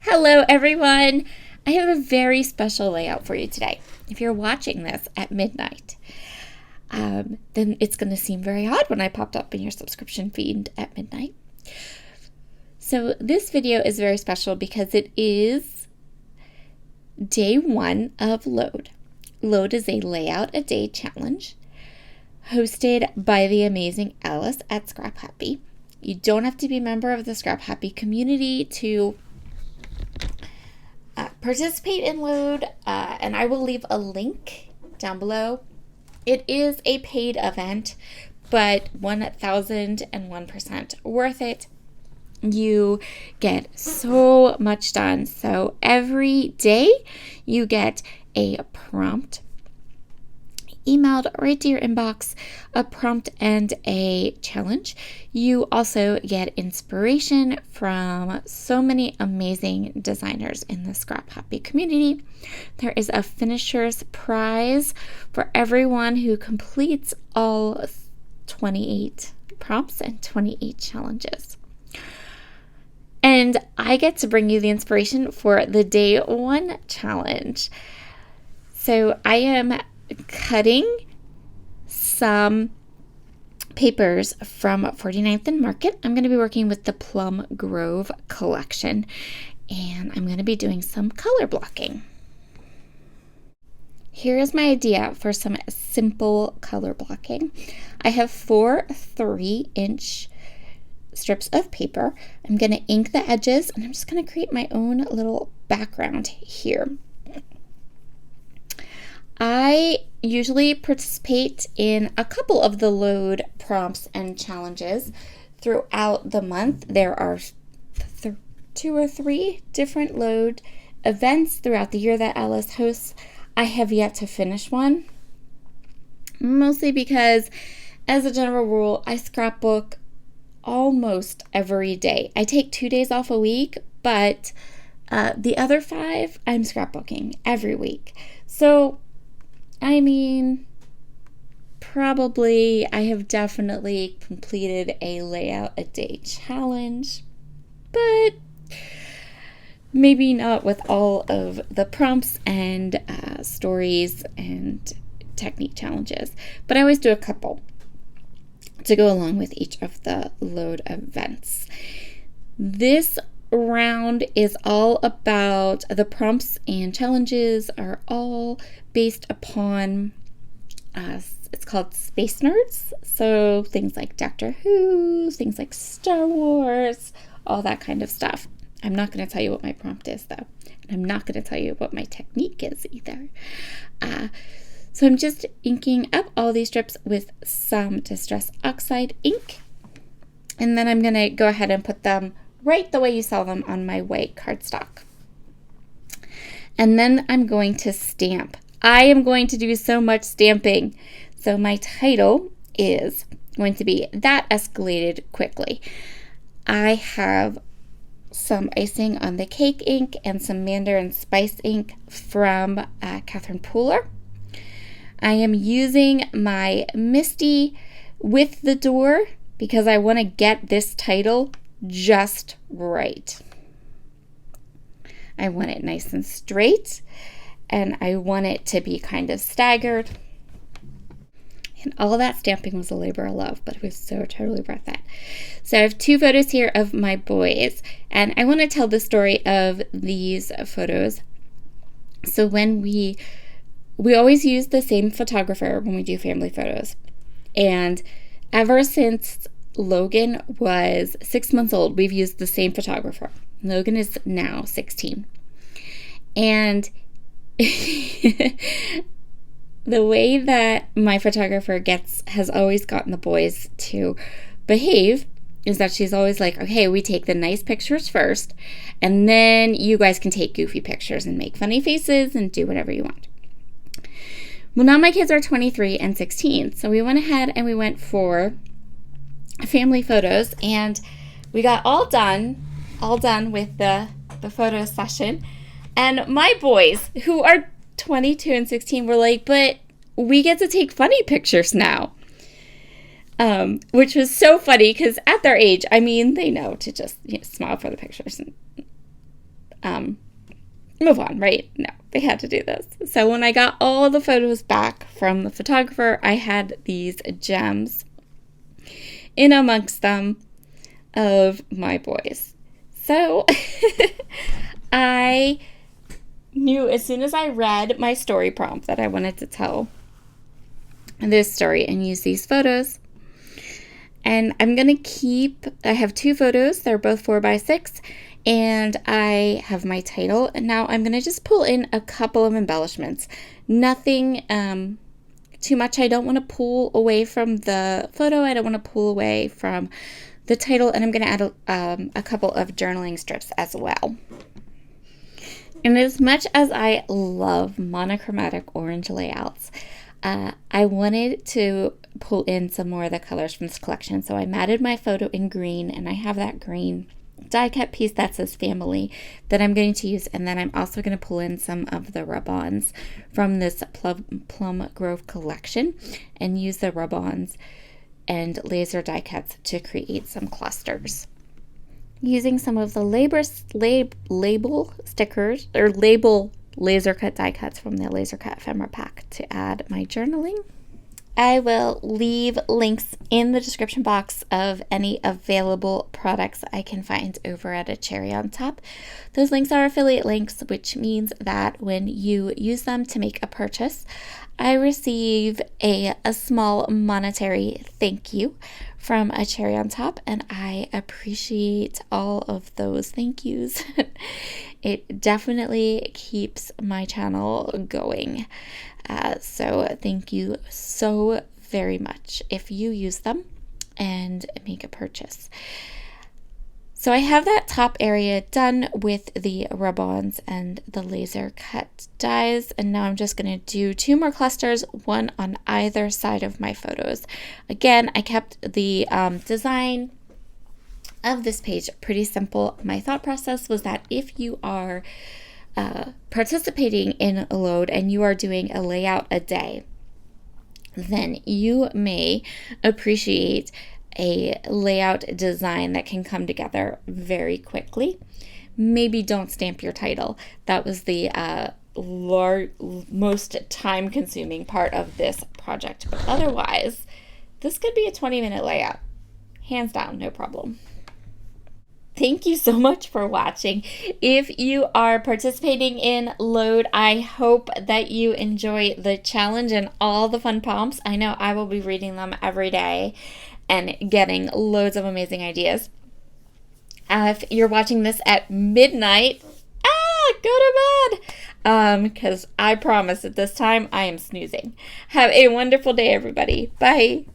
Hello, everyone. I have a very special layout for you today. If you're watching this at midnight, then it's going to seem very odd when I popped up in your subscription feed at midnight. So this video is very special because it is day one of Load. Load is a layout a day challenge hosted by the amazing Alice at Scrap Happy. You don't have to be a member of the Scrap Happy community to participate in Load, and I will leave a link down below. It is a paid event, but 1001% worth it. You get so much done. So every day you get a prompt emailed right to your inbox, a prompt and a challenge. You also get inspiration from so many amazing designers in the Scrap Happy community. There is a finisher's prize for everyone who completes all 28 prompts and 28 challenges. And I get to bring you the inspiration for the day one challenge. So I am cutting some papers from 49th and Market. I'm going to be working with the Plum Grove collection, and I'm going to be doing some color blocking. Here is my idea for some simple color blocking. I have 4 3-inch strips of paper. I'm going to ink the edges, and I'm just going to create my own little background here. I usually participate in a couple of the Load prompts and challenges throughout the month. There are 2 or 3 different Load events throughout the year that Alice hosts. I have yet to finish one, mostly because, as a general rule, I scrapbook almost every day. I take 2 days off a week, but the other 5 I'm scrapbooking every week. So I mean, probably I have definitely completed a layout a day challenge, but maybe not with all of the prompts and stories and technique challenges. But I always do a couple to go along with each of the Load events. This round is all about the prompts and challenges are all based upon it's called Space Nerds, so things like Doctor Who, things like Star Wars, all that kind of stuff. I'm not going to tell you what my prompt is though, and I'm not going to tell you what my technique is either. So I'm just inking up all these strips with some Distress Oxide ink, and then I'm going to go ahead and put them right the way you saw them on my white cardstock. And then I'm going to stamp. I am going to do so much stamping. So my title is going to be That Escalated Quickly. I have some icing on the cake ink and some Mandarin Spice ink from Catherine Pooler. I am using my Misty with the Door because I want to get this title just right. I want it nice and straight, and I want it to be kind of staggered. And all that stamping was a labor of love, but it was so totally worth it. So I have 2 photos here of my boys, and I want to tell the story of these photos. So when we always use the same photographer when we do family photos, and ever since Logan was 6 months old, we've used the same photographer. Logan is now 16. And the way that my photographer has always gotten the boys to behave is that she's always like, okay, we take the nice pictures first, and then you guys can take goofy pictures and make funny faces and do whatever you want. Well, now my kids are 23 and 16, so we went ahead and we went for family photos, and we got all done with the photo session, and my boys, who are 22 and 16, were like, but we get to take funny pictures now, which was so funny because at their age, I mean, they know to just smile for the pictures, and move on, right? No, they had to do this. So when I got all the photos back from the photographer, I had these gems in amongst them of my boys. So I knew as soon as I read my story prompt that I wanted to tell this story and use these photos. And I'm going to keep, I have 2 photos. They're both 4x6. And I have my title. And now I'm going to just pull in a couple of embellishments. Nothing too much. I don't want to pull away from the photo. I don't want to pull away from the title. And I'm going to add a couple of journaling strips as well. And as much as I love monochromatic orange layouts, I wanted to pull in some more of the colors from this collection. So I matted my photo in green, and I have that green die cut piece that says family that I'm going to use. And then I'm also going to pull in some of the rub-ons from this Plum Grove collection and use the rub-ons and laser die cuts to create some clusters. Using some of the label stickers or label laser cut die cuts from the laser cut ephemera pack to add my journaling. I will leave links in the description box of any available products I can find over at A Cherry on Top. Those links are affiliate links, which means that when you use them to make a purchase, I receive a small monetary thank you from A Cherry on Top, and I appreciate all of those thank yous. It definitely keeps my channel going. So thank you so very much if you use them and make a purchase. So I have that top area done with the rub-ons and the laser cut dies, and now I'm just going to do 2 more clusters, one on either side of my photos. Again, I kept the design of this page pretty simple. My thought process was that if you are participating in a load and you are doing a layout a day, then you may appreciate a layout design that can come together very quickly. Maybe don't stamp your title. That was the most time-consuming part of this project. But otherwise, this could be a 20-minute layout. Hands down, no problem. Thank you so much for watching. If you are participating in Load, I hope that you enjoy the challenge and all the fun prompts. I know I will be reading them every day and getting loads of amazing ideas. If you're watching this at midnight, go to bed, because I promise at this time I am snoozing. Have a wonderful day, everybody. Bye.